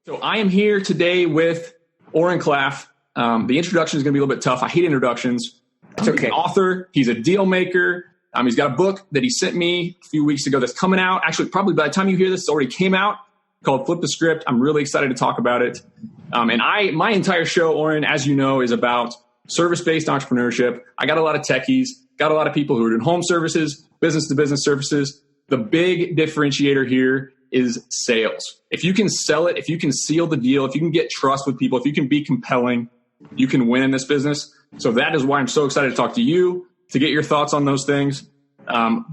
So I am here today with Oren Klaff. The introduction is going to be a little bit tough. I hate introductions. It's okay. He's an author. He's a deal maker. He's got a book that he sent me a few weeks ago that's coming out. Actually, probably by the time you hear this, it's already came out, called Flip the Script. I'm really excited to talk about it. My entire show, Oren, as you know, is about service-based entrepreneurship. I got a lot of techies, got a lot of people who are doing home services, business-to-business services. The big differentiator here is sales. If you can sell it, if you can seal the deal, if you can get trust with people, if you can be compelling, you can win in this business. So that is why I'm so excited to talk to you, to get your thoughts on those things.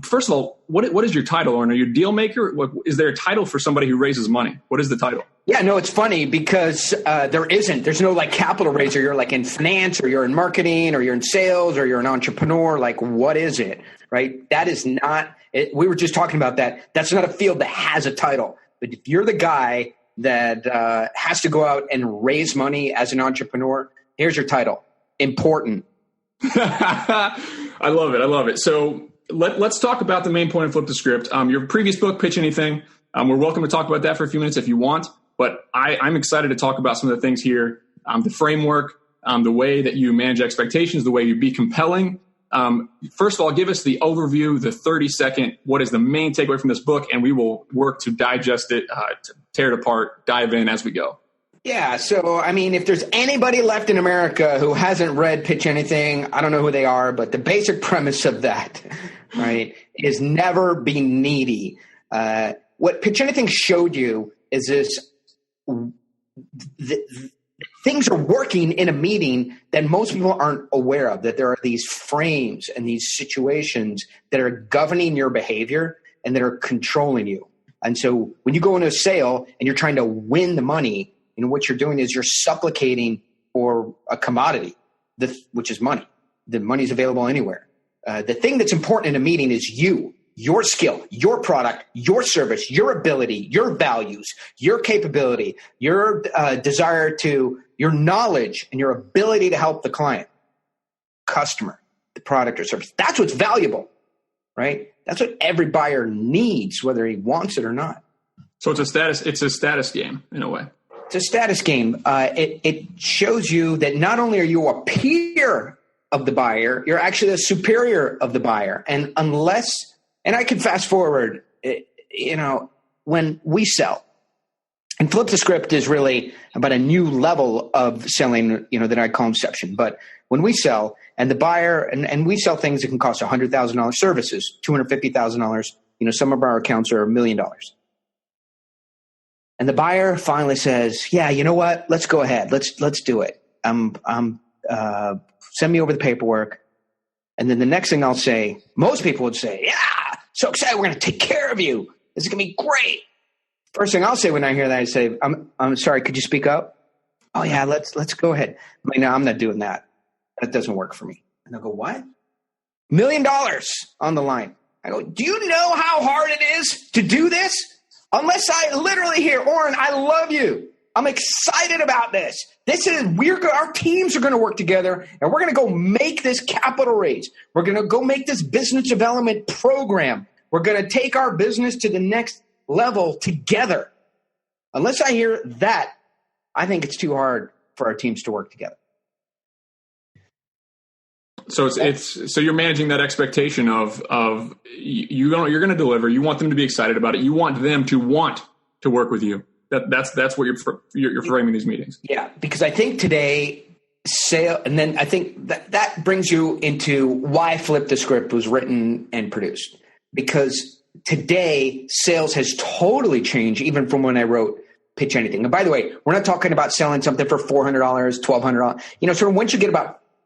First of all, what is your title, Oren? Are you a deal maker? Is there a title for somebody who raises money? What is the title? Yeah, no, it's funny because there's no like capital raiser. You're like in finance or you're in marketing or you're in sales or you're an entrepreneur. Like, what is it? Right? That is not it. We were just talking about that. That's not a field that has a title. But if you're the guy that has to go out and raise money as an entrepreneur, here's your title. Important. I love it. I love it. So let's talk about the main point of Flip the Script. Your previous book, Pitch Anything. We're welcome to talk about that for a few minutes if you want. But I'm excited to talk about some of the things here, the framework, the way that you manage expectations, the way you be compelling. First of all, give us the overview, the 30-second, what is the main takeaway from this book, and we will work to digest it, to tear it apart, dive in as we go. Yeah. So, I mean, if there's anybody left in America who hasn't read Pitch Anything, I don't know who they are, but the basic premise of that, right, is never be needy. What Pitch Anything showed you is this, things are working in a meeting that most people aren't aware of, that there are these frames and these situations that are governing your behavior and that are controlling you. And so when you go into a sale and you're trying to win the money, what you're doing is you're supplicating for a commodity, which is money. The money's available anywhere. The thing that's important in a meeting is you, your skill, your product, your service, your ability, your values, your capability, your desire to, your knowledge, and your ability to help the client, customer, the product or service. That's what's valuable, right? That's what every buyer needs, whether he wants it or not. So it's a status game in a way. It's a status game. It shows you that not only are you a peer of the buyer, you're actually a superior of the buyer. And and I can fast forward, when we sell, and Flip the Script is really about a new level of selling, that I call inception. But when we sell and the buyer, and we sell things that can cost $100,000 services, $250,000, some of our accounts are $1 million. And the buyer finally says, yeah, you know what? Let's go ahead. Let's do it. Send me over the paperwork. And then the next thing I'll say, most people would say, yeah, so excited. We're going to take care of you. This is going to be great. First thing I'll say when I hear that, I say, I'm sorry. Could you speak up? Oh yeah, let's go ahead. No, I'm not doing that. That doesn't work for me. And they'll go, what? $1 million on the line. I go, do you know how hard it is to do this? Unless I literally hear, Oren, I love you. I'm excited about this. Our teams are going to work together and we're going to go make this capital raise. We're going to go make this business development program. We're going to take our business to the next level together. Unless I hear that, I think it's too hard for our teams to work together. So so you're managing that expectation of you're going to deliver. You want them to be excited about it. You want them to want to work with you. That's what you're framing these meetings. Yeah, because I think today and then I think that brings you into why Flip the Script was written and produced. Because today sales has totally changed, even from when I wrote Pitch Anything. And by the way, we're not talking about selling something for $400, $1,200. Sort of once you get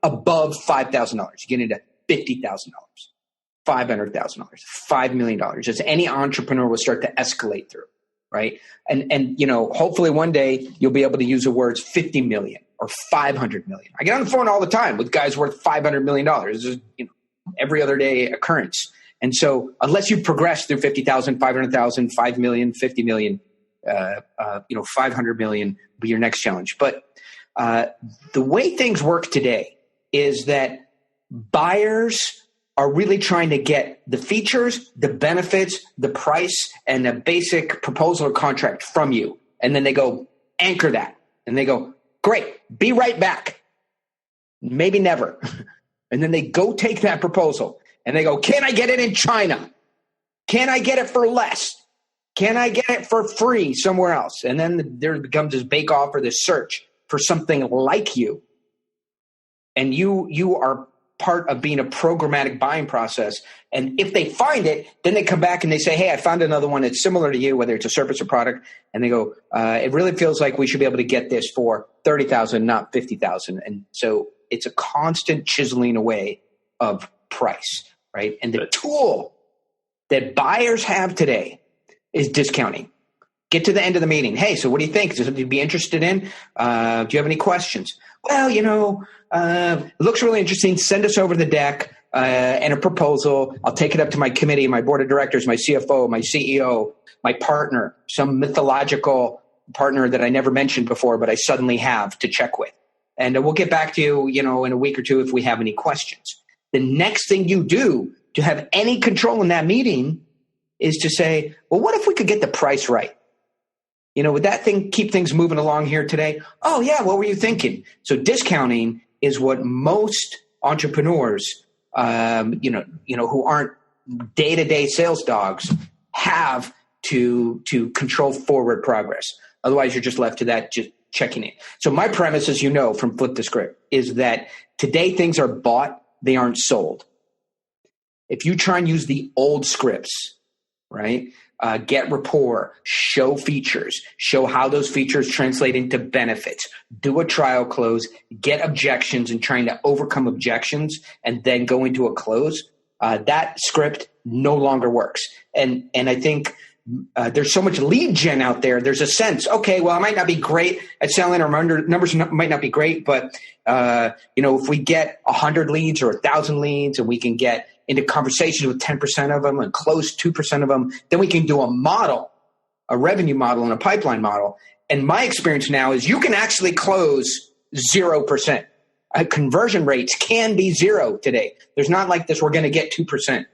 above $5,000, you get into $50,000, $500,000, $5 million. As any entrepreneur will start to escalate through, right? And hopefully one day you'll be able to use the words 50 million or 500 million. I get on the phone all the time with guys worth $500 million. It's just, every other day occurrence. And so unless you progress through 50,000, 500,000, 5 million, 50 million, 500 million will be your next challenge. But the way things work today is that buyers are really trying to get the features, the benefits, the price, and the basic proposal or contract from you. And then they go, anchor that. And they go, great, be right back. Maybe never. And then they go take that proposal and they go, can I get it in China? Can I get it for less? Can I get it for free somewhere else? And then there becomes this bake off or this search for something like you. And you are part of being a programmatic buying process. And if they find it, then they come back and they say, hey, I found another one that's similar to you, whether it's a service or product. And they go, it really feels like we should be able to get this for $30,000, not $50,000. And so it's a constant chiseling away of price, right? And the tool that buyers have today is discounting. Get to the end of the meeting. Hey, so what do you think? Is this something you'd be interested in? Do you have any questions? Well, it looks really interesting. Send us over the deck and a proposal. I'll take it up to my committee, my board of directors, my CFO, my CEO, my partner, some mythological partner that I never mentioned before, but I suddenly have to check with. And we'll get back to you, in a week or two if we have any questions. The next thing you do to have any control in that meeting is to say, well, what if we could get the price right? Would that thing keep things moving along here today? Oh, yeah. What were you thinking? So discounting is what most entrepreneurs, who aren't day-to-day sales dogs have to control forward progress. Otherwise, you're just left to that, just checking it. So my premise, as you know, from Flip the Script, is that today things are bought, they aren't sold. If you try and use the old scripts, right? Get rapport, show features, show how those features translate into benefits, do a trial close, get objections and trying to overcome objections and then go into a close. That script no longer works. And I think there's so much lead gen out there. There's a sense, okay, well, I might not be great at selling or my numbers might not be great, but if we get 100 leads or 1,000 leads and we can get into conversations with 10% of them and close 2% of them, then we can do a revenue model and a pipeline model. And my experience now is you can actually close 0%. Conversion rates can be 0 today. There's not like this, we're going to get 2%.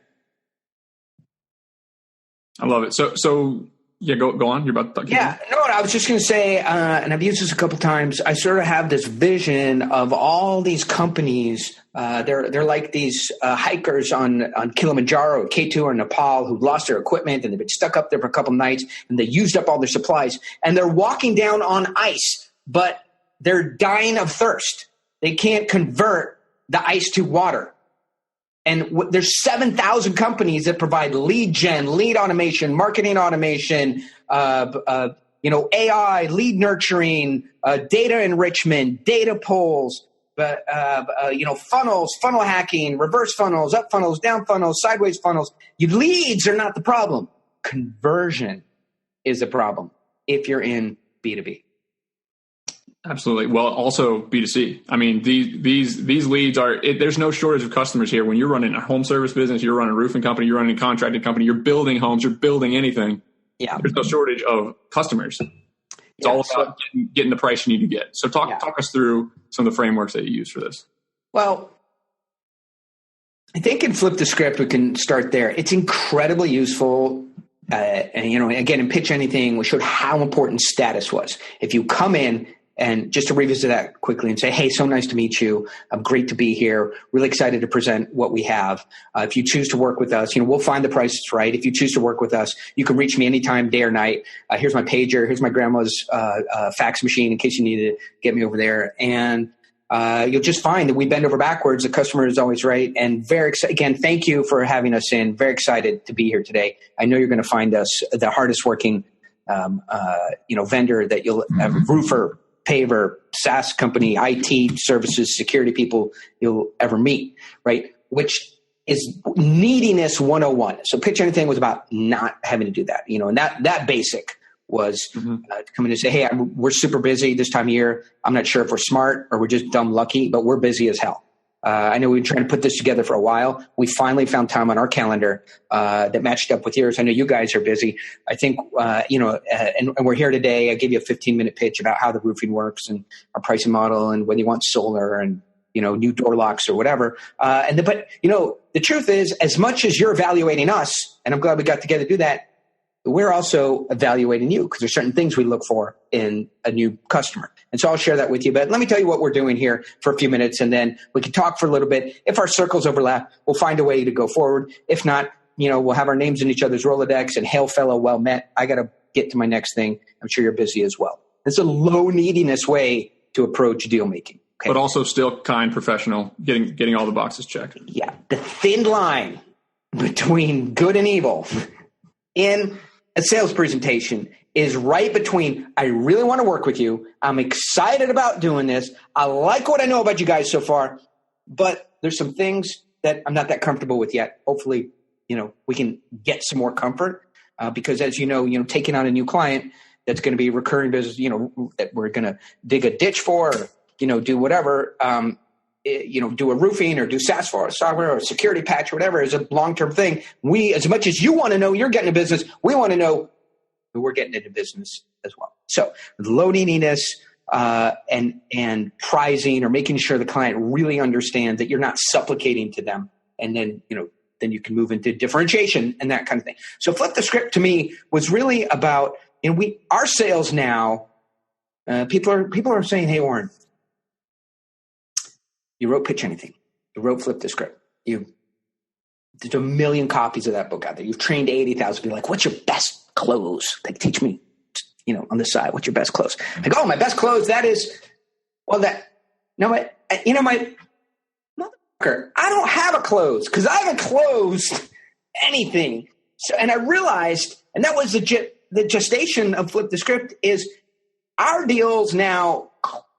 I love it. So yeah, go on. You're about to talk. Yeah, no, I was just going to say, and I've used this a couple times. I sort of have this vision of all these companies. They're like these hikers on Kilimanjaro, K2 or Nepal who lost their equipment and they've been stuck up there for a couple nights and they used up all their supplies and they're walking down on ice, but they're dying of thirst. They can't convert the ice to water. And there's 7,000 companies that provide lead gen, lead automation, marketing automation, AI, lead nurturing, data enrichment, data polls, funnels, funnel hacking, reverse funnels, up funnels, down funnels, sideways funnels. Leads are not the problem. Conversion is the problem if you're in B2B. Absolutely. Well, also B2C. I mean, these leads there's no shortage of customers here. When you're running a home service business, you're running a roofing company, you're running a contracting company, you're building homes, you're building anything. Yeah. There's no shortage of customers. It's all about getting the price you need to get. So talk us through some of the frameworks that you use for this. Well, I think in Flip the Script, we can start there. It's incredibly useful. And again, in Pitch Anything, we showed how important status was. If you come in, and just to revisit that quickly and say, hey, so nice to meet you. Great to be here. Really excited to present what we have. If you choose to work with us, we'll find the prices right. If you choose to work with us, you can reach me anytime, day or night. Here's my pager. Here's my grandma's fax machine in case you need to get me over there. And you'll just find that we bend over backwards. The customer is always right. And again, thank you for having us in. Very excited to be here today. I know you're going to find us the hardest working vendor that you'll ever, roofer, paver, SaaS company, IT services, security people you'll ever meet, right? Which is neediness 101. So Pitch Anything was about not having to do that, and that basic was coming to say, hey, we're super busy this time of year. I'm not sure if we're smart or we're just dumb lucky, but we're busy as hell. I know we've been trying to put this together for a while. We finally found time on our calendar that matched up with yours. I know you guys are busy. I think, and we're here today. I gave you a 15-minute pitch about how the roofing works and our pricing model and whether you want solar and, new door locks or whatever. But the truth is, as much as you're evaluating us, and I'm glad we got together to do that, we're also evaluating you because there's certain things we look for in a new customer. And so I'll share that with you. But let me tell you what we're doing here for a few minutes, and then we can talk for a little bit. If our circles overlap, we'll find a way to go forward. If not, we'll have our names in each other's Rolodex and hail fellow, well met. I got to get to my next thing. I'm sure you're busy as well. It's a low neediness way to approach deal making. Okay. But also still kind, professional, getting all the boxes checked. Yeah. The thin line between good and evil in a sales presentation is right between, I really want to work with you. I'm excited about doing this. I like what I know about you guys so far, but there's some things that I'm not that comfortable with yet. Hopefully, we can get some more comfort because as taking on a new client that's going to be recurring business, that we're going to dig a ditch for, or, do whatever, do a roofing or do SaaS for software or security patch or whatever is a long-term thing. We, as much as you want to know you're getting a business, we want to know that we're getting into business as well. So with low neediness and pricing or making sure the client really understands that you're not supplicating to them, and then then you can move into differentiation and that kind of thing. So Flip the Script to me was really about our sales now. People are saying, "Hey, Oren, you wrote Pitch Anything. You wrote Flip the Script. There's a million copies of that book out there. You've trained 80,000 people. Like, what's your best close? Like, teach me, on the side, what's your best close? Like, oh, my best close, that is, my motherfucker, I don't have a close because I haven't closed anything. So, and I realized, and that was the gestation of Flip the Script is our deals now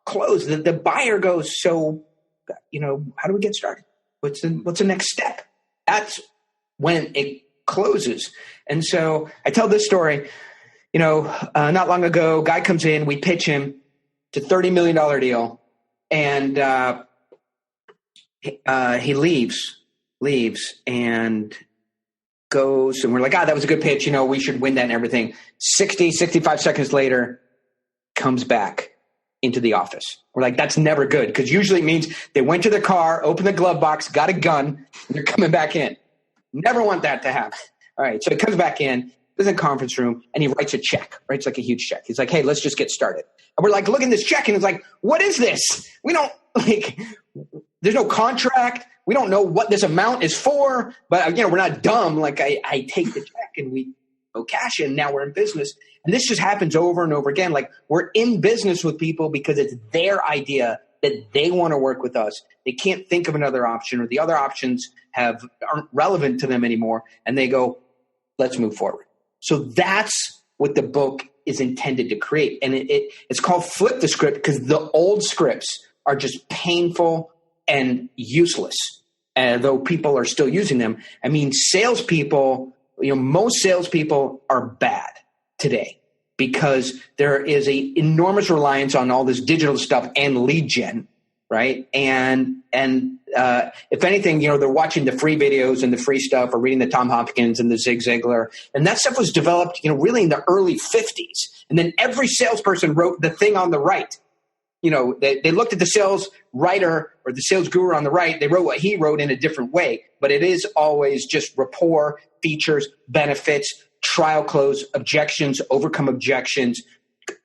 close. The buyer goes, so, how do we get started? What's the next step? That's when it closes. And so I tell this story, not long ago, guy comes in, we pitch him to $30 million deal. And he leaves and goes, and we're like, that was a good pitch. We should win that and everything. 65 seconds later, comes back into the office. We're like, that's never good because usually it means they went to their car, opened the glove box, got a gun, and they're coming back in. Never want that to happen. All right, so he comes back in, goes in the conference room, and he writes a check, writes like a huge check. He's like, hey, let's just get started. And we're like, looking at this check, and it's like, what is this? We don't, there's no contract. We don't know what this amount is for, but, we're not dumb. Like, I take the check, and we go cash in. Now we're in business. And this just happens over and over again. Like, we're in business with people because it's their idea that they want to work with us. They can't think of another option, or the other options aren't relevant to them anymore. And they go, let's move forward. So that's what the book is intended to create. And it's called Flip the Script because the old scripts are just painful and useless. Though people are still using them. I mean, salespeople, most salespeople are bad today because there is a enormous reliance on all this digital stuff and lead gen, right? And if anything, they're watching the free videos and the free stuff, or reading the Tom Hopkins and the Zig Ziglar, and that stuff was developed, really in the early 50s. And then every salesperson wrote the thing on the right. They looked at the sales writer or the sales guru on the right. They wrote what he wrote in a different way, but it is always just rapport, features, benefits, trial close, objections, overcome objections,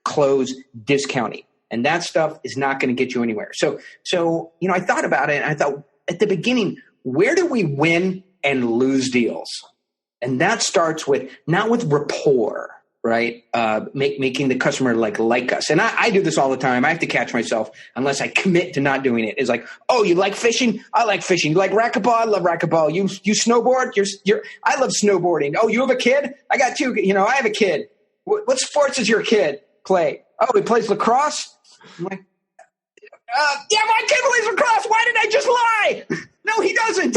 close, discounting. And that stuff is not going to get you anywhere. So, I thought about it, and I thought at the beginning, where do we win and lose deals? And that starts with, not with rapport, right? Making the customer like us. And I do this all the time. I have to catch myself unless I commit to not doing it. It's like, oh, you like fishing? I like fishing. You like racquetball? I love racquetball. You snowboard? I love snowboarding. Oh, you have a kid? I got two. I have a kid. What sports does your kid play? Oh, he plays lacrosse? I'm like, yeah, my kid plays lacrosse. Why did I just lie? No, he doesn't.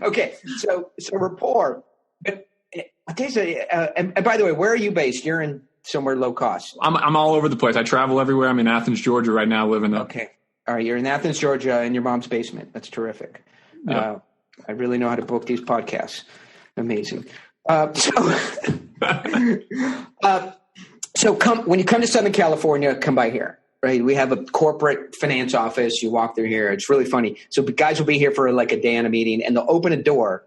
Okay, so rapport. But and by the way, where are you based? You're in somewhere low cost. I'm all over the place. I travel everywhere. I'm in Athens, Georgia right now, living up. Okay. All right. You're in Athens, Georgia, in your mom's basement. That's terrific. Yeah. I really know how to book these podcasts. Amazing. So when you come to Southern California, come by here. Right. We have a corporate finance office. You walk through here. It's really funny. So guys will be here for like a day on a meeting, and they'll open a door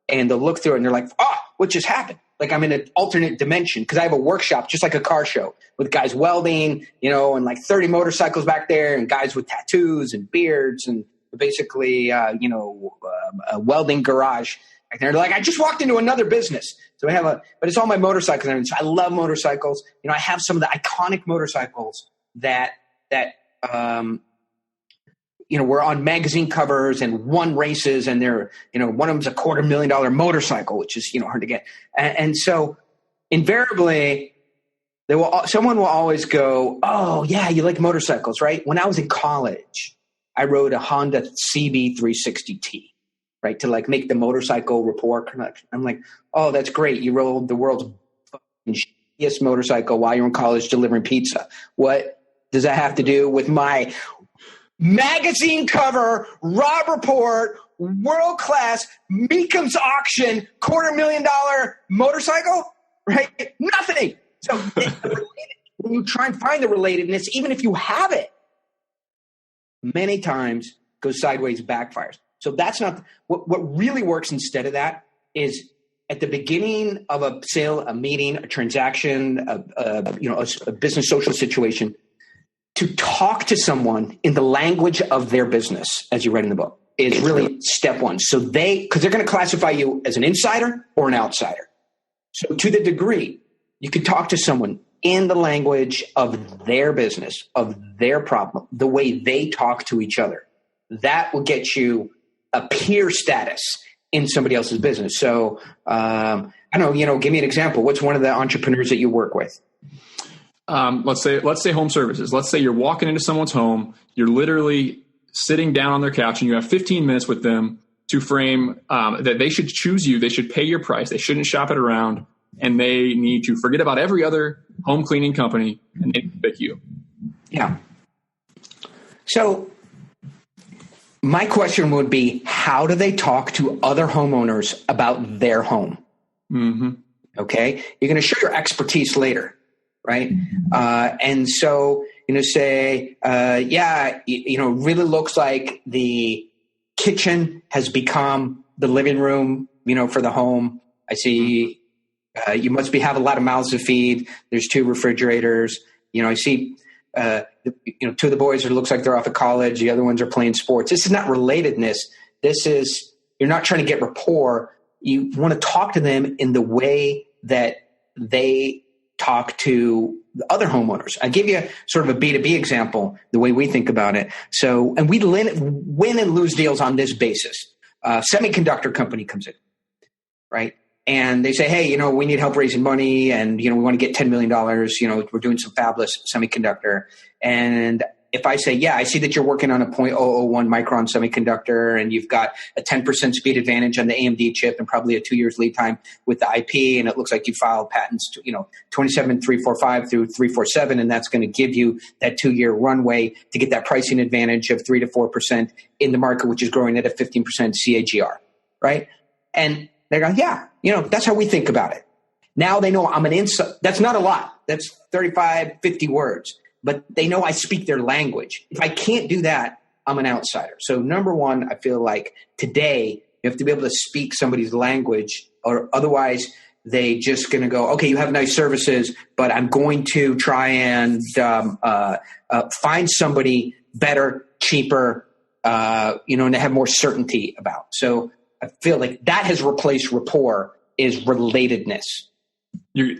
and they'll look through it and they're like, oh, what just happened? like I'm in an alternate dimension because I have a workshop, just like a car show, with guys welding, and like 30 motorcycles back there, and guys with tattoos and beards, and basically, a welding garage. And they're like, I just walked into another business. So but it's all my motorcycles. And so I love motorcycles. I have some of the iconic motorcycles that were on magazine covers and won races, and they're, one of them's a $250,000 motorcycle, which is, hard to get. And so invariably someone will always go, oh yeah, you like motorcycles, right? When I was in college, I rode a Honda CB360T, right? To like make the motorcycle rapport connection. I'm like, oh, that's great. You rode the world's shittiest motorcycle while you're in college delivering pizza. What does that have to do with my magazine cover, Rob Report, world class, Meekham's auction, $250,000 motorcycle, right? Nothing. So when you try and find the relatedness, even if you have it, many times goes sideways, backfires. So that's not what really works. Instead of that is at the beginning of a sale, a meeting, a transaction, a business social situation, to talk to someone in the language of their business, as you read in the book, is really step one. So because they're going to classify you as an insider or an outsider. So to the degree you could talk to someone in the language of their business, of their problem, the way they talk to each other, that will get you a peer status in somebody else's business. So I don't know, give me an example. What's one of the entrepreneurs that you work with? Let's say home services. Let's say you're walking into someone's home. You're literally sitting down on their couch and you have 15 minutes with them to frame that they should choose you. They should pay your price. They shouldn't shop it around, and they need to forget about every other home cleaning company and they pick you. Yeah. So my question would be, how do they talk to other homeowners about their home? Mm-hmm. Okay. You're going to show your expertise later. Right. And so, say, really looks like the kitchen has become the living room, for the home. I see you must have a lot of mouths to feed. There's 2 refrigerators. I see, 2 of the boys, it looks like they're off at college. The other ones are playing sports. This is not relatedness. This is, you're not trying to get rapport. You want to talk to them in the way that they talk to the other homeowners. I give you sort of a B2B example, the way we think about it. So, and we win and lose deals on this basis. Semiconductor company comes in, right? And they say, hey, we need help raising money, and, we want to get $10 million. We're doing some fabless semiconductor. And if I say, yeah, I see that you're working on a 0.001 micron semiconductor, and you've got a 10% speed advantage on the AMD chip and probably a 2 years lead time with the IP, and it looks like you filed patents, 27345 through 347, and that's going to give you that 2-year runway to get that pricing advantage of 3 to 4% in the market, which is growing at a 15% CAGR, right? And they go, yeah, that's how we think about it. Now they know I'm an insider. That's not a lot. That's 35, 50 words. But they know I speak their language. If I can't do that, I'm an outsider. So number one, I feel like today you have to be able to speak somebody's language, or otherwise they just going to go, okay, you have nice services, but I'm going to try and find somebody better, cheaper, and to have more certainty about. So I feel like that has replaced rapport is relatedness. You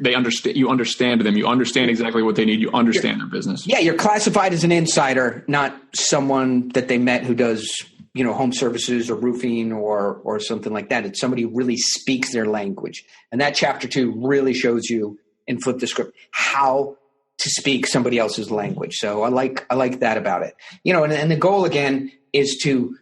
understand them. You understand exactly what they need. You understand their business. Yeah, you're classified as an insider, not someone that they met who does, home services or roofing or something like that. It's somebody who really speaks their language. And that chapter 2 really shows you in Flip the Script how to speak somebody else's language. So I like that about it. And the goal again is to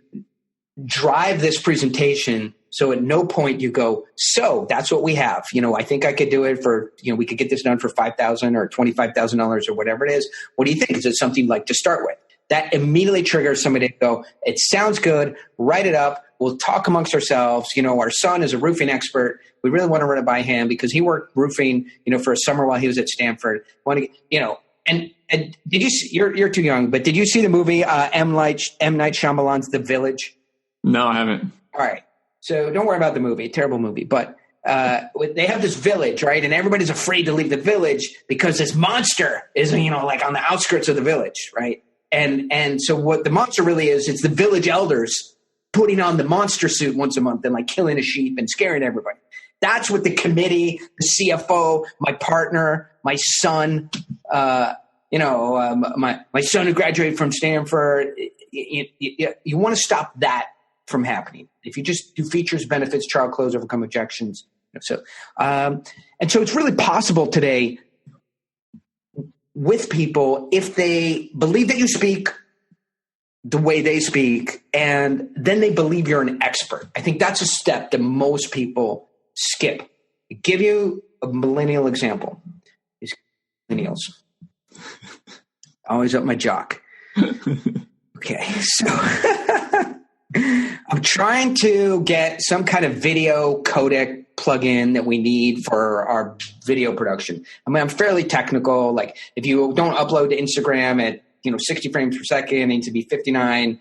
drive this presentation so at no point you go, so that's what we have. I think I could do it for, we could get this done for $5,000 or $25,000 or whatever it is. What do you think? Is it something like to start with? That immediately triggers somebody to go, it sounds good, write it up. We'll talk amongst ourselves. Our son is a roofing expert. We really want to run it by him because he worked roofing, for a summer while he was at Stanford. And did you see, you're too young, but did you see the movie M. Night Shyamalan's The Village? No, I haven't. All right. So don't worry about the movie, terrible movie. But they have this village, right? And everybody's afraid to leave the village because this monster is, like on the outskirts of the village, right? And so what the monster really is, it's the village elders putting on the monster suit once a month and like killing a sheep and scaring everybody. That's what the committee, the CFO, my partner, my son, my son who graduated from Stanford. You want to stop that from happening. If you just do features, benefits, trial, close, overcome objections. And so it's really possible today with people if they believe that you speak the way they speak, and then they believe you're an expert. I think that's a step that most people skip. I'll give you a millennial example. These millennials. Always up my jock. Okay, so I'm trying to get some kind of video codec plugin that we need for our video production. I mean, I'm fairly technical. Like if you don't upload to Instagram at 60 frames per second, it needs to be 59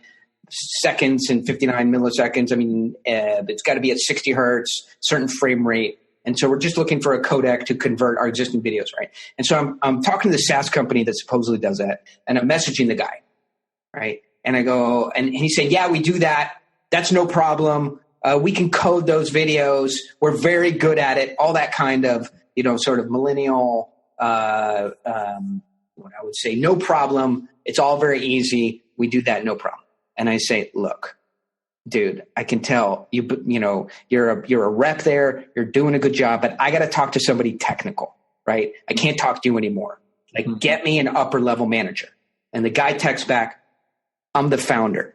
seconds and 59 milliseconds. I mean, it's got to be at 60 hertz, certain frame rate. And so we're just looking for a codec to convert our existing videos, right? And so I'm talking to the SaaS company that supposedly does that, and I'm messaging the guy, right? And I go, and he's saying, yeah, we do that. That's no problem. We can code those videos. We're very good at it. All that kind of, sort of millennial, what I would say, no problem. It's all very easy. We do that, no problem. And I say, look, dude, I can tell you're a rep there. You're doing a good job, but I got to talk to somebody technical, right? I can't talk to you anymore. Like, get me an upper level manager. And the guy texts back, I'm the founder.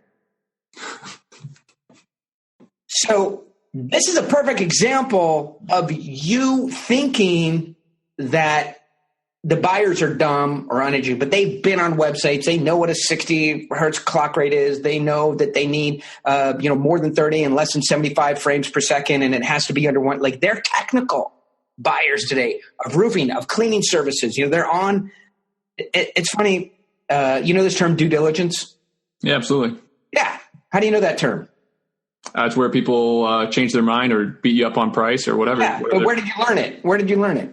So this is a perfect example of you thinking that the buyers are dumb or uneducated, but they've been on websites. They know what a 60 hertz clock rate is. They know that they need, more than 30 and less than 75 frames per second, and it has to be under one. Like, they're technical buyers today of roofing, of cleaning services. They're on. It's funny. This term due diligence? Yeah, absolutely. Yeah. How do you know that term? It's where people change their mind or beat you up on price or whatever. Yeah, but where did you learn it? Where did you learn it?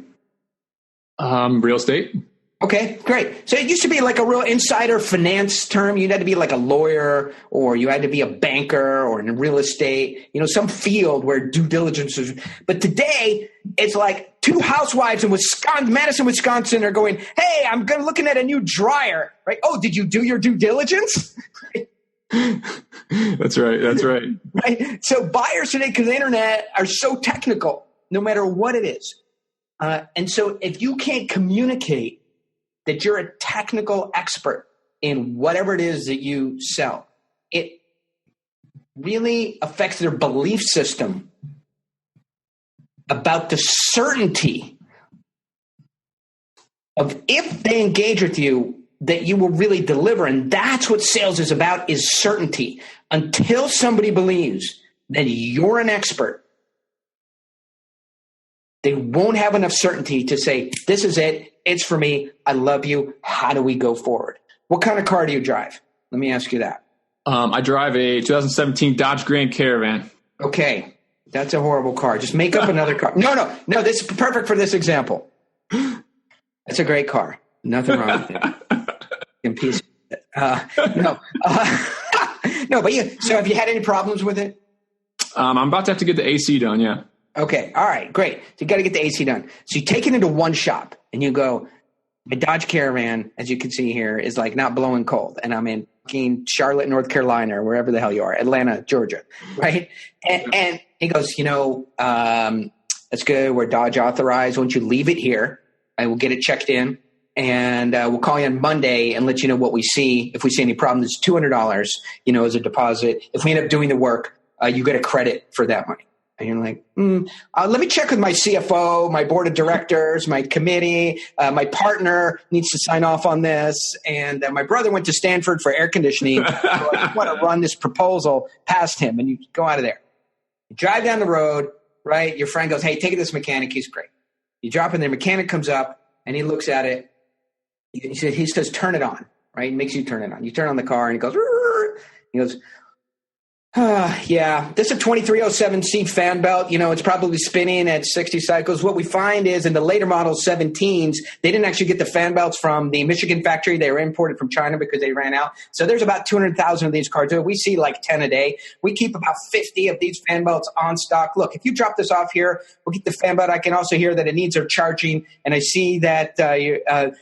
Real estate. Okay, great. So it used to be like a real insider finance term. You had to be like a lawyer, or you had to be a banker, or in real estate, some field where due diligence is. But today, it's like two housewives in Madison, Wisconsin are going, hey, I'm looking at a new dryer, right? Oh, did you do your due diligence? That's right. Right. So buyers today, because the internet, are so technical, no matter what it is. And so if you can't communicate that you're a technical expert in whatever it is that you sell, it really affects their belief system about the certainty of, if they engage with you, that you will really deliver. And that's what sales is about, is certainty. Until somebody believes that you're an expert, they won't have enough certainty to say, this is it. It's for me. I love you. How do we go forward? What kind of car do you drive? Let me ask you that. I drive a 2017 Dodge Grand Caravan. Okay. That's a horrible car. Just make up another car. No. This is perfect for this example. That's a great car. Nothing wrong with it. In peace. No. But so have you had any problems with it? I'm about to have to get the AC done. Yeah. Okay. All right. Great. So you got to get the AC done. So you take it into one shop and you go, my Dodge Caravan, as you can see here, is like not blowing cold. And I'm in fucking Charlotte, North Carolina, or wherever the hell you are, Atlanta, Georgia. Right. And he goes, that's good. We're Dodge authorized. Why don't you leave it here? I will get it checked in, and we'll call you on Monday and let you know what we see. If we see any problems, it's $200, as a deposit. If we end up doing the work, you get a credit for that money. And you're like, let me check with my CFO, my board of directors, my committee. My partner needs to sign off on this. And my brother went to Stanford for air conditioning. So I just want to run this proposal past him. And you go out of there. You drive down the road, right? Your friend goes, hey, take it to this mechanic. He's great. You drop in there. Mechanic comes up and he looks at it. He says, turn it on, right? He makes you turn it on. You turn on the car and he goes, Rrr. He goes, Yeah, this is a 2307C fan belt. It's probably spinning at 60 cycles. What we find is in the later model 17s, they didn't actually get the fan belts from the Michigan factory. They were imported from China because they ran out. So there's about 200,000 of these cards. We see like 10 a day. We keep about 50 of these fan belts on stock. Look, if you drop this off here, we'll get the fan belt. I can also hear that it needs our charging. And I see that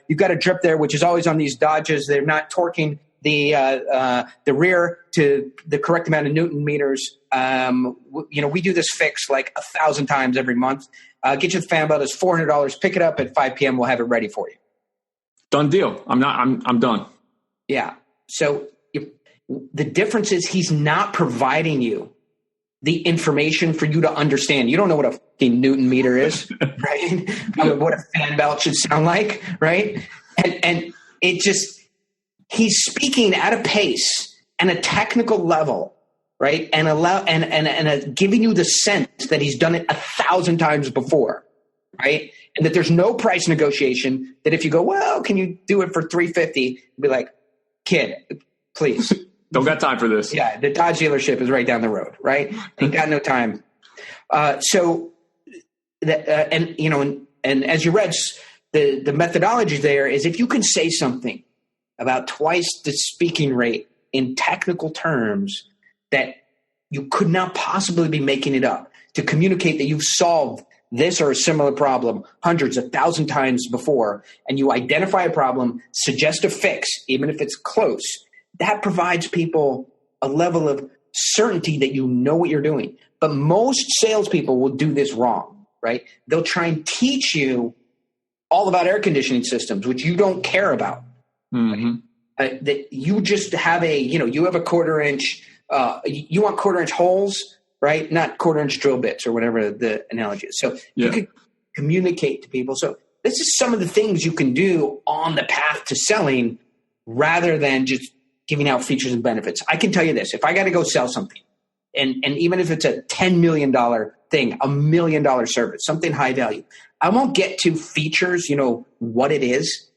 you've got a drip there, which is always on these Dodges. They're not torquing the rear to the correct amount of Newton meters. We do this fix like 1,000 times every month. Get you the fan belt. It's $400. Pick it up at 5 p.m. We'll have it ready for you. Done deal. I'm done. Yeah. So the difference is he's not providing you the information for you to understand. You don't know what a fucking Newton meter is, right? What a fan belt should sound like, right? And it just, he's speaking at a pace and a technical level, right? And giving you the sense that he's done it 1,000 times before, right? And that there's no price negotiation. That if you go, well, can you do it for $350? Be like, kid, please. Don't got time for this. Yeah, the Dodge dealership is right down the road, right? Ain't got no time. And as you read, the methodology there is if you can say something about twice the speaking rate in technical terms that you could not possibly be making it up to communicate that you've solved this or a similar problem hundreds, 1,000 times before, and you identify a problem, suggest a fix, even if it's close, that provides people a level of certainty that you know what you're doing. But most salespeople will do this wrong, right? They'll try and teach you all about air conditioning systems, which you don't care about. Mm-hmm. That you just have you have a 1/4 inch, you want 1/4 inch holes, right? Not 1/4 inch drill bits or whatever the analogy is. So you can communicate to people. So this is some of the things you can do on the path to selling rather than just giving out features and benefits. I can tell you this, if I got to go sell something, and even if it's a $10 million thing, $1 million service, something high value, I won't get to features, what it is,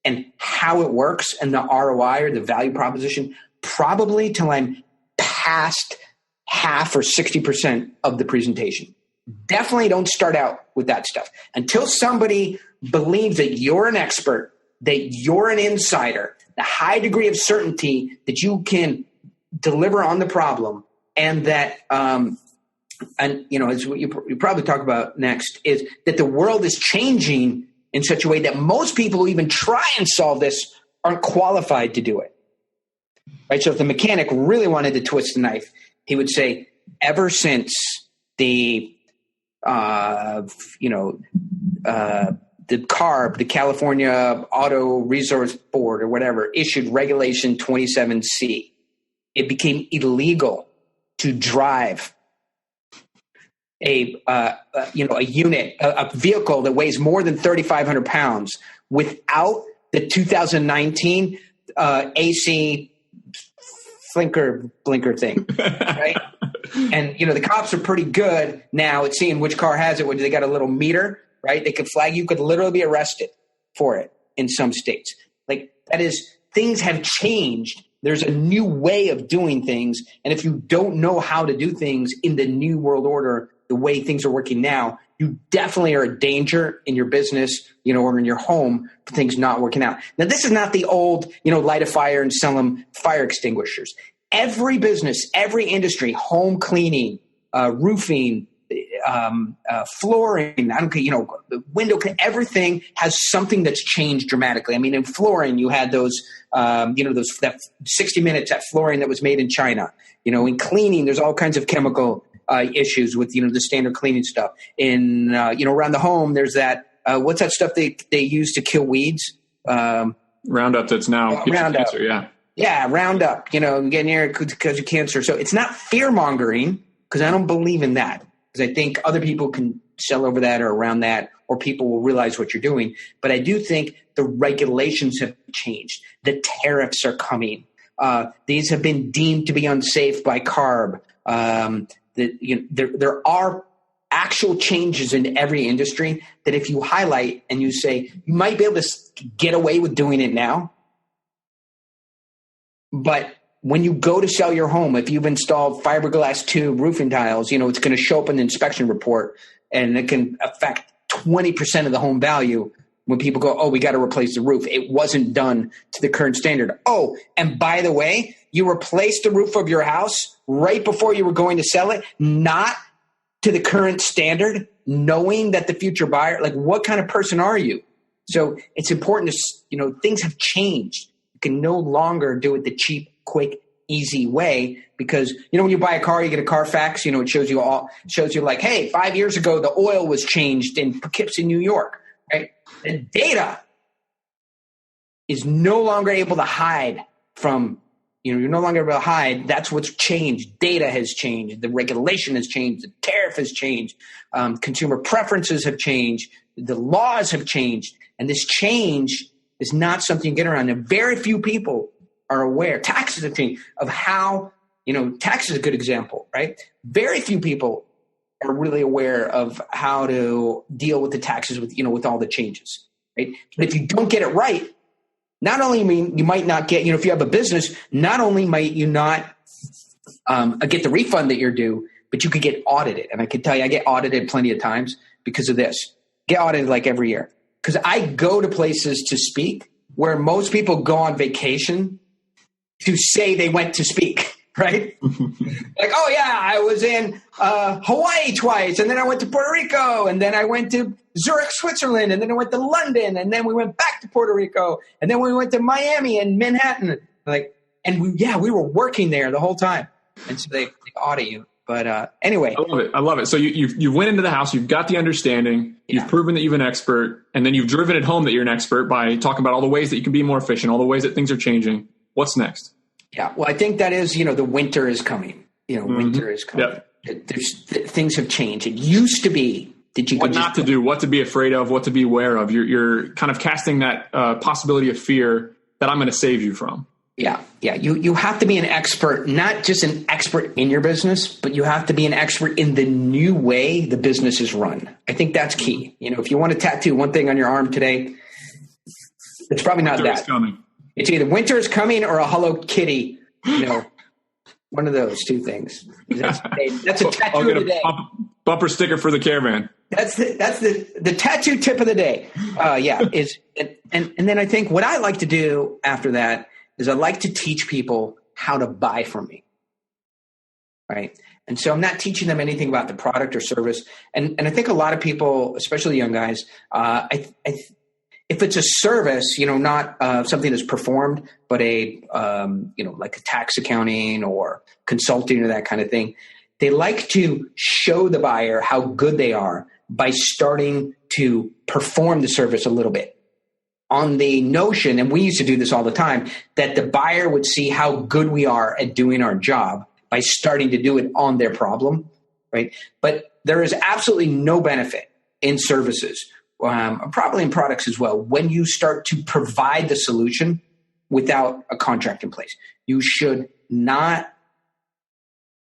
and how it works and the ROI or the value proposition probably till I'm past half or 60% of the presentation. Definitely don't start out with that stuff until somebody believes that you're an expert, that you're an insider, the high degree of certainty that you can deliver on the problem, and that as what you probably talk about next is that the world is changing in such a way that most people who even try and solve this aren't qualified to do it. Right? So if the mechanic really wanted to twist the knife, he would say, ever since the CARB, the California Auto Resource Board or whatever, issued Regulation 27C, it became illegal to drive a vehicle that weighs more than 3,500 pounds without the 2019 AC blinker thing, right? And the cops are pretty good now at seeing which car has it. When they got a little meter, right? They could flag you. Could literally be arrested for it in some states. Like that is, things have changed. There's a new way of doing things, and if you don't know how to do things in the new world order, the way things are working now, you definitely are a danger in your business, or in your home for things not working out. Now, this is not the old, light a fire and sell them fire extinguishers. Every business, every industry, home cleaning, roofing, flooring, window, everything has something that's changed dramatically. I mean, in flooring, you had those, that 60 minutes, that flooring that was made in China. In cleaning, there's all kinds of chemical issues with, the standard cleaning stuff. In, around the home, there's that, what's that stuff they use to kill weeds? Roundup that's now Roundup. Cancer, yeah. Yeah, Roundup, getting here because of cancer. So it's not fear-mongering, because I don't believe in that. Because I think other people can sell over that or around that, or people will realize what you're doing. But I do think the regulations have changed. The tariffs are coming. These have been deemed to be unsafe by CARB. There are actual changes in every industry that if you highlight and you say, you might be able to get away with doing it now, but when you go to sell your home, if you've installed fiberglass tube roofing tiles, it's going to show up in the inspection report, and it can affect 20% of the home value when people go, oh, we got to replace the roof. It wasn't done to the current standard. Oh, and by the way, you replaced the roof of your house right before you were going to sell it, not to the current standard, knowing that the future buyer, like, what kind of person are you? So it's important to, things have changed. You can no longer do it the cheap, quick, easy way, because, when you buy a car, you get a Carfax, it shows you like, hey, 5 years ago, the oil was changed in Poughkeepsie, New York, right? The data is no longer able to hide from, you're no longer able to hide. That's what's changed. Data has changed. The regulation has changed. The tariff has changed. Consumer preferences have changed. The laws have changed. And this change is not something you get around. And very few people are aware. Taxes have changed of how, tax is a good example, right? Very few people are really aware of how to deal with the taxes with all the changes, right? But if you don't get it right, not only you might not get, if you have a business, not only might you not get the refund that you're due, but you could get audited. And I can tell you, I get audited plenty of times because of this. Get audited like every year. Because I go to places to speak where most people go on vacation to say they went to speak, right? Like, oh yeah, I was in Hawaii twice, and then I went to Puerto Rico, and then I went to Zurich, Switzerland, and then I went to London, and then we went back to Puerto Rico, and then we went to Miami and Manhattan. We were working there the whole time. And so they audit you. But anyway. I love it. So you went into the house, you've got the understanding, you've proven that you're an expert, and then you've driven it home that you're an expert by talking about all the ways that you can be more efficient, all the ways that things are changing. What's next? Yeah, well, I think that is, the winter is coming. Winter is coming. Yep. Things have changed. It used to be that you could what not to do, what to be afraid of, what to be aware of. You're kind of casting that possibility of fear that I'm going to save you from. Yeah. You have to be an expert, not just an expert in your business, but you have to be an expert in the new way the business is run. I think that's key. If you want to tattoo one thing on your arm today, it's probably not that. Coming. It's either winter is coming or a Hello Kitty, one of those two things. That's a tattoo of the day. Bumper sticker for the caravan. That's the tattoo tip of the day. And then I think what I like to do after that is I like to teach people how to buy from me. Right. And so I'm not teaching them anything about the product or service. And I think a lot of people, especially young guys, if it's a service, not something that's performed, but like a tax accounting or consulting or that kind of thing, they like to show the buyer how good they are by starting to perform the service a little bit. On the notion, and we used to do this all the time, that the buyer would see how good we are at doing our job by starting to do it on their problem, right? But there is absolutely no benefit in services, probably in products as well, when you start to provide the solution without a contract in place. You should not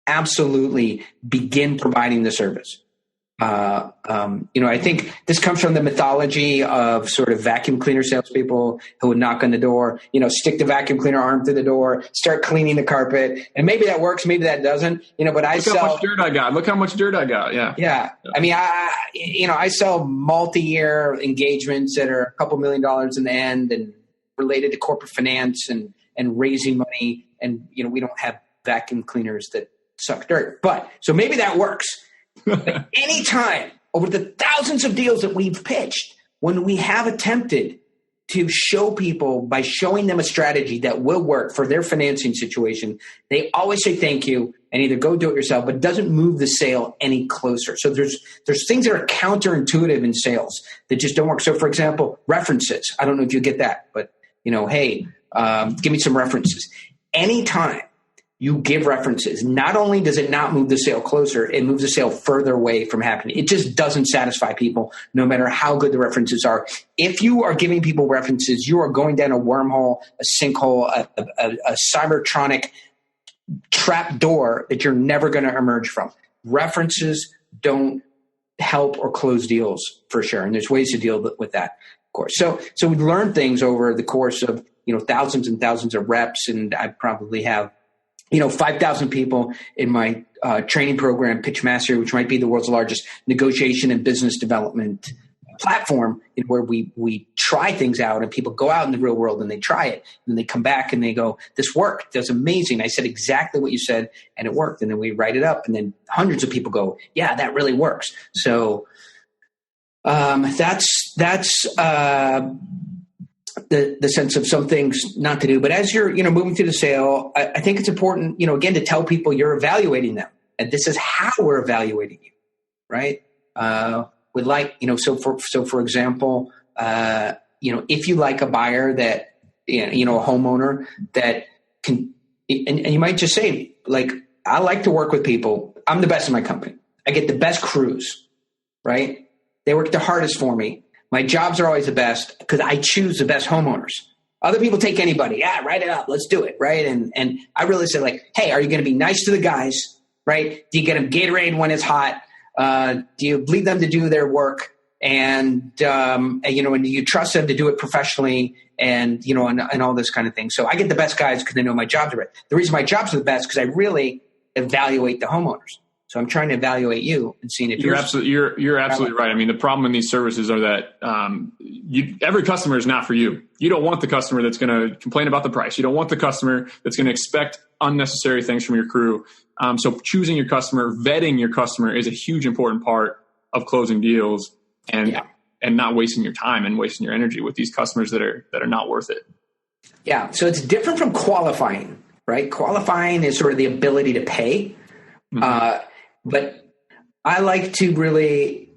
absolutely begin providing the service. I think this comes from the mythology of sort of vacuum cleaner salespeople who would knock on the door, stick the vacuum cleaner arm through the door, start cleaning the carpet. And maybe that works, maybe that doesn't, but Look how much dirt I got. Look how much dirt I got. Yeah. Yeah. I mean, I sell multi-year engagements that are a couple $1 million in the end and related to corporate finance and raising money. And, we don't have vacuum cleaners that suck dirt, but so maybe that works. But anytime over the thousands of deals that we've pitched, when we have attempted to show people by showing them a strategy that will work for their financing situation, they always say thank you and either go do it yourself, but it doesn't move the sale any closer. So there's things that are counterintuitive in sales that just don't work. So for example, references. I don't know if you get that, but hey, give me some references. Anytime you give references, not only does it not move the sale closer, it moves the sale further away from happening. It just doesn't satisfy people, no matter how good the references are. If you are giving people references, you are going down a wormhole, a sinkhole, a cybertronic trap door that you're never going to emerge from. References don't help or close deals for sure. And there's ways to deal with that, of course. So we learn things over the course of, thousands and thousands of reps. And I probably have 5,000 people in my training program, Pitch Mastery, which might be the world's largest negotiation and business development platform, where we try things out and people go out in the real world and they try it and they come back and they go, this worked. That's amazing. I said exactly what you said and it worked. And then we write it up and then hundreds of people go, yeah, that really works. So that's the sense of some things not to do. But as you're, moving through the sale, I think it's important, again, to tell people you're evaluating them. And this is how we're evaluating you, right? Would like, so for example, if you like a buyer that, a homeowner that can, and you might just say, like, I like to work with people. I'm the best in my company. I get the best crews, right? They work the hardest for me. My jobs are always the best because I choose the best homeowners. Other people take anybody. Yeah, write it up. Let's do it, right? And I really say, like, hey, are you going to be nice to the guys, right? Do you get them Gatorade when it's hot? Do you leave them to do their work? And and you trust them to do it professionally and all this kind of thing. So I get the best guys because they know my jobs are right. The reason my jobs are the best because I really evaluate the homeowners. So I'm trying to evaluate you and seeing if you're absolutely right. I mean, the problem in these services are that every customer is not for you. You don't want the customer that's going to complain about the price. You don't want the customer that's going to expect unnecessary things from your crew. So choosing your customer, vetting your customer is a huge important part of closing deals and not wasting your time and wasting your energy with these customers that are not worth it. Yeah. So it's different from qualifying, right? Qualifying is sort of the ability to pay. Mm-hmm. But I like to really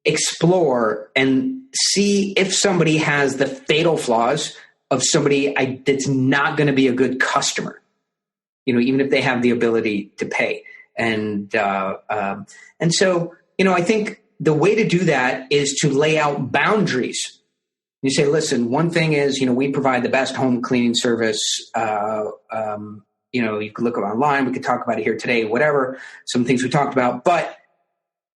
explore and see if somebody has the fatal flaws of somebody that's not going to be a good customer, even if they have the ability to pay. And so, I think the way to do that is to lay out boundaries. You say, listen, one thing is, we provide the best home cleaning service. You can look it online. We could talk about it here today, whatever, some things we talked about. But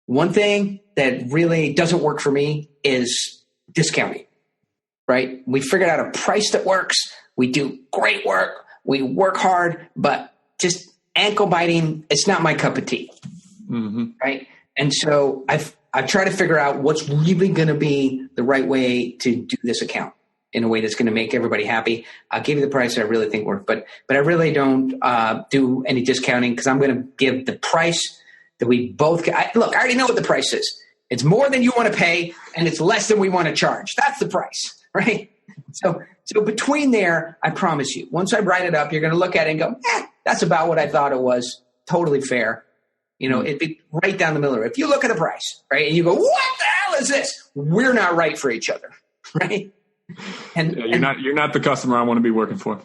one thing that really doesn't work for me is discounting, right? We figured out a price that works. We do great work. We work hard, but just ankle biting, it's not my cup of tea, right? And so I've tried to figure out what's really going to be the right way to do this account in a way that's going to make everybody happy. I'll give you the price that I really think works, but I really don't do any discounting because I'm going to give the price that we both look, I already know what the price is. It's more than you want to pay and it's less than we want to charge. That's the price, right? So between there, I promise you, once I write it up, you're going to look at it and go, that's about what I thought it was. Totally fair. It'd be right down the middle. If you look at the price, right, and you go, what the hell is this? We're not right for each other, right? And you're not the customer I want to be working for.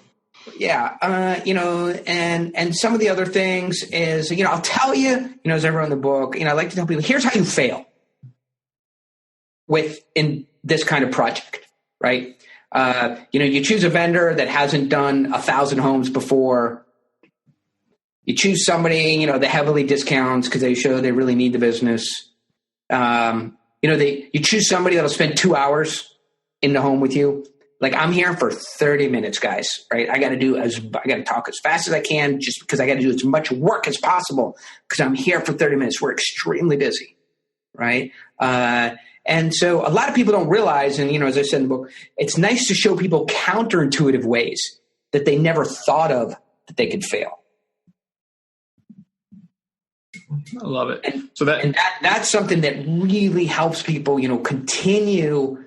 Yeah. And some of the other things is, I'll tell you, as I wrote in the book, I like to tell people, here's how you fail in this kind of project, right? You choose a vendor that hasn't done 1,000 homes before. You choose somebody, that heavily discounts because they show they really need the business. You choose somebody that'll spend 2 hours in the home with you. Like, I'm here for 30 minutes, guys, right? I got to talk as fast as I can just because I got to do as much work as possible because I'm here for 30 minutes. We're extremely busy, right? And so a lot of people don't realize, and, as I said in the book, it's nice to show people counterintuitive ways that they never thought of that they could fail. I love it. That's something that really helps people, continue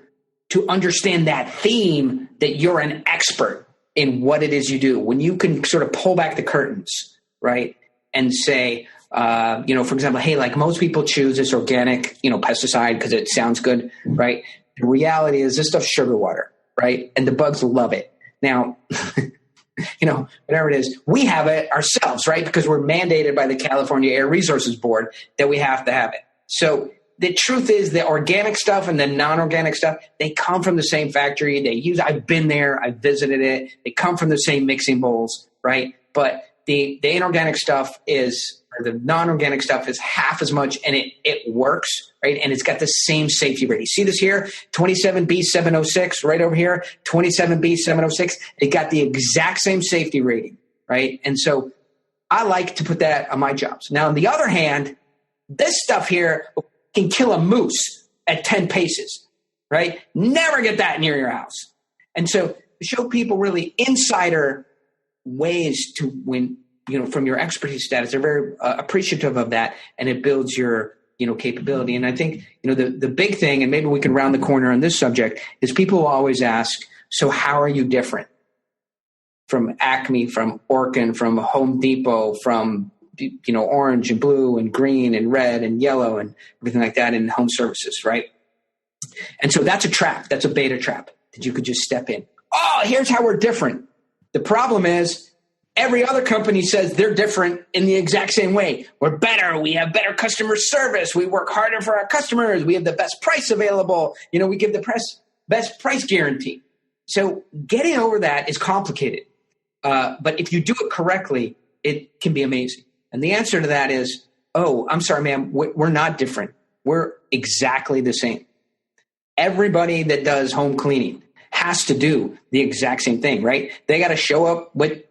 to understand that theme that you're an expert in what it is you do. When you can sort of pull back the curtains, right, and say, for example, hey, like most people choose this organic, pesticide because it sounds good, right? The reality is this stuff's sugar water, right? And the bugs love it. Now, whatever it is, we have it ourselves, right? Because we're mandated by the California Air Resources Board that we have to have it. So the truth is the organic stuff and the non-organic stuff, they come from the same factory. I've been there, I've visited it. They come from the same mixing bowls, right? But the inorganic stuff or the non-organic stuff is half as much and it works, right? And it's got the same safety rating. See this here, 27B706 right over here, 27B706. It got the exact same safety rating, right? And so I like to put that on my jobs. Now, on the other hand, this stuff here can kill a moose at 10 paces, right? Never get that near your house. And so to show people really insider ways to win, from your expertise status, they're very appreciative of that, and it builds your, capability. And I think, the big thing, and maybe we can round the corner on this subject, is people will always ask, so how are you different from Acme, from Orkin, from Home Depot, from, orange and blue and green and red and yellow and everything like that in home services, right? And so that's a trap. That's a beta trap that you could just step in. Oh, here's how we're different. The problem is every other company says they're different in the exact same way. We're better. We have better customer service. We work harder for our customers. We have the best price available. We give the best price guarantee. So getting over that is complicated. But if you do it correctly, it can be amazing. And the answer to that is, oh, I'm sorry, ma'am, we're not different. We're exactly the same. Everybody that does home cleaning has to do the exact same thing, right? They got to show up with,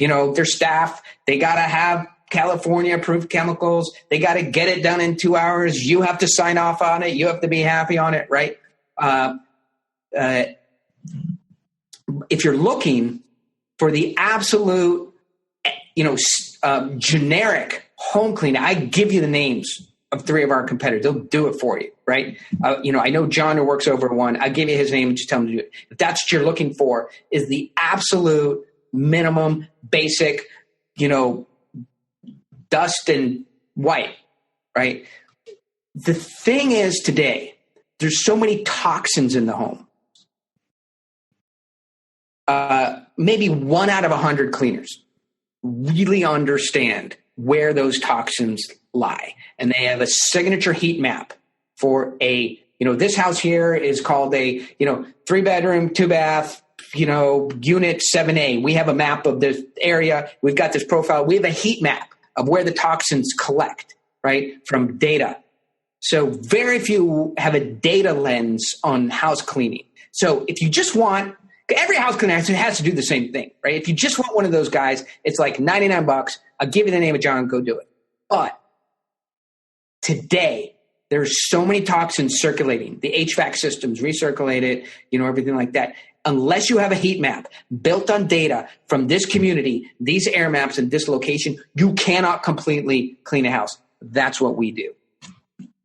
their staff. They got to have California approved chemicals. They got to get it done in 2 hours. You have to sign off on it. You have to be happy on it, right? If you're looking for the absolute, generic home cleaning, I give you the names of 3 of our competitors. They'll do it for you, right? I know John who works over one. I give you his name and just tell him to do it. If that's what you're looking for, is the absolute minimum basic, dust and white, right? The thing is today, there's so many toxins in the home. Maybe 1 out of 100 cleaners really understand where those toxins lie. And they have a signature heat map for this house here is called a, 3-bedroom, 2-bath, unit 7A. We have a map of this area. We've got this profile. We have a heat map of where the toxins collect, right, from data. So very few have a data lens on house cleaning. So if you just want, every house cleaner has to do the same thing, right? If you just want one of those guys, it's like $99. I'll give you the name of John, go do it. But today, there's so many toxins circulating. The HVAC systems recirculate it, everything like that. Unless you have a heat map built on data from this community, these air maps and this location, you cannot completely clean a house. That's what we do.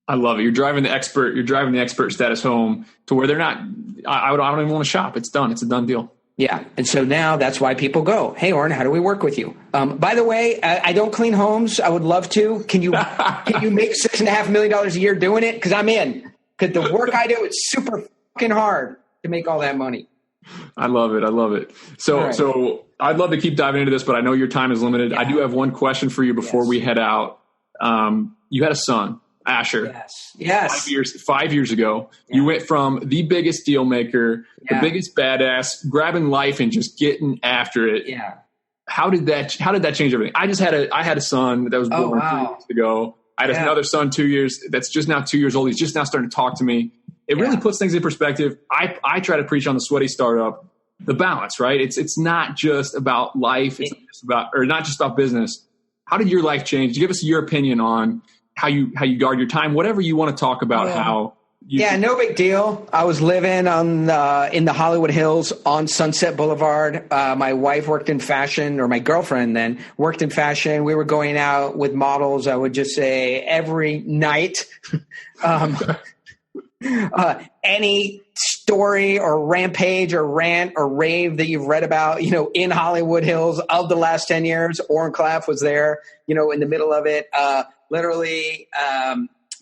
I love it. You're driving the expert status home to where they're not, I don't even want to shop. It's done. It's a done deal. Yeah. And so now that's why people go, hey, Oren, how do we work with you? By the way, I don't clean homes. I would love to. Can you make $6.5 million a year doing it? Because I'm in. Because the work I do, it's super fucking hard to make all that money. I love it. So I'd love to keep diving into this, but I know your time is limited. Yeah. I do have one question for you before we head out. You had a son, Asher. Yes. 5 years ago, you went from the biggest deal maker, the biggest badass, grabbing life and just getting after it. Yeah. How did that change everything? I had a son that was born 3 years ago. I had another son 2 years. That's just now 2 years old. He's just now starting to talk to me. It really puts things in perspective. I try to preach on the Sweaty Startup, the balance, right? It's not just about life. It's not just about business. How did your life change? Give us your opinion on how you guard your time, whatever you want to talk about. No big deal. I was living on in the Hollywood Hills on Sunset Boulevard. My wife worked in fashion, or my girlfriend then worked in fashion. We were going out with models, I would just say, every night. Any story or rampage or rant or rave that you've read about, in Hollywood Hills of the last 10 years, Oren Klaff was there, in the middle of it. Literally,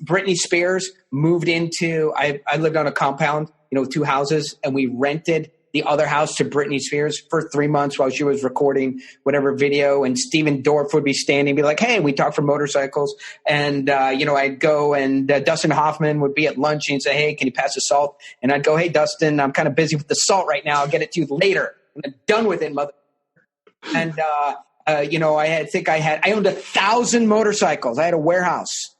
Britney Spears moved into, I lived on a compound, 2 houses, and we rented the other house to Britney Spears for 3 months while she was recording whatever video. And Steven Dorff would be standing, be like, hey, we talk for motorcycles. And, I'd go and Dustin Hoffman would be at lunch and he'd say, hey, can you pass the salt? And I'd go, hey, Dustin, I'm kind of busy with the salt right now. I'll get it to you later. I'm done with it, mother. And, I owned 1,000 motorcycles. I had a warehouse.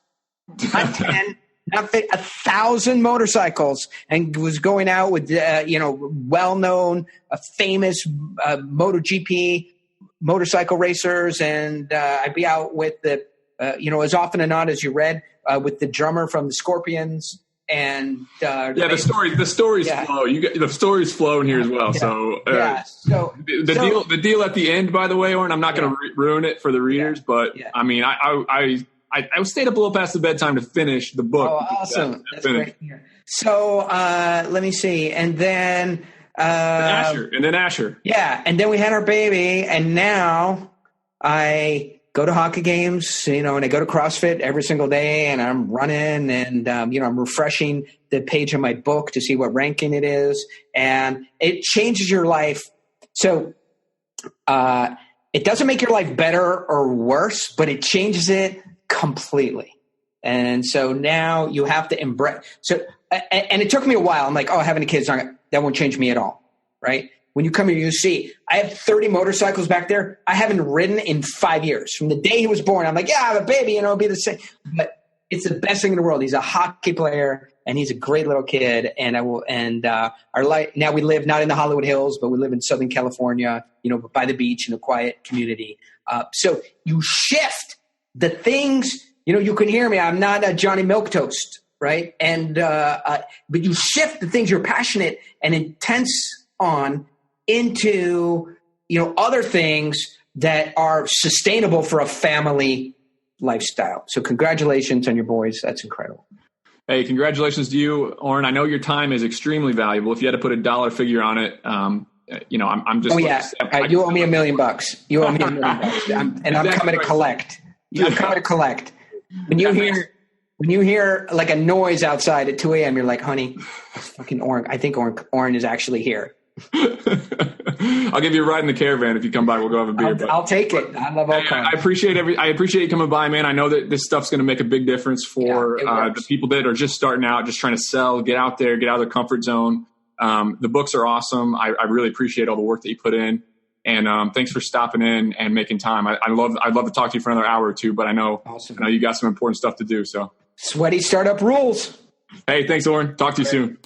Not 10. Not 1,000 motorcycles, and was going out with, well-known, famous MotoGP motorcycle racers, and I'd be out with the, as often as not as you read, with the drummer from the Scorpions. And the stories flow. The stories flow in here as well. So the deal at the end, by the way, Oren, I'm not going to ruin it for the readers, but I mean, I stayed up a little past the bedtime to finish the book. Oh, awesome! That's great. So let me see, and then Asher. Yeah, and then we had our baby, and now I go to hockey games, and I go to CrossFit every single day, and I'm running, and I'm refreshing the page of my book to see what ranking it is, and it changes your life. So it doesn't make your life better or worse, but it changes it completely. And so now you have to embrace. So, and it took me a while. I'm like, having a kid, that won't change me at all, right? When you come here, you see, I have 30 motorcycles back there. I haven't ridden in 5 years. From the day he was born, I'm like, I have a baby, it'll be the same. But it's the best thing in the world. He's a hockey player, and he's a great little kid. And our life now, we live not in the Hollywood Hills, but we live in Southern California, by the beach in a quiet community. So you shift the things. You can hear me. I'm not a Johnny Milquetoast, right? And but you shift the things you're passionate and intense on into other things that are sustainable for a family lifestyle. So congratulations on your boys. That's incredible. Hey, congratulations to you, Oren. I know your time is extremely valuable. If you had to put a dollar figure on it, I'm just. Oh yeah, you owe me $1 million. You owe me $1 million, I'm coming to collect. I'm coming to collect. When you hear like a noise outside at 2 a.m., you're like, honey, it's fucking Oren. I think Oren is actually here. I'll give you a ride in the caravan if you come by. We'll go have a beer. I'll take it. I love all kinds. I appreciate you coming by, man. I know that this stuff's going to make a big difference for the people that are just starting out, just trying to sell, get out there, get out of their comfort zone. The books are awesome. I really appreciate all the work that you put in. And thanks for stopping in and making time. I'd love to talk to you for another hour or two, but I know you got some important stuff to do. So sweaty startup rules. Hey, thanks, Oren. Talk to you soon.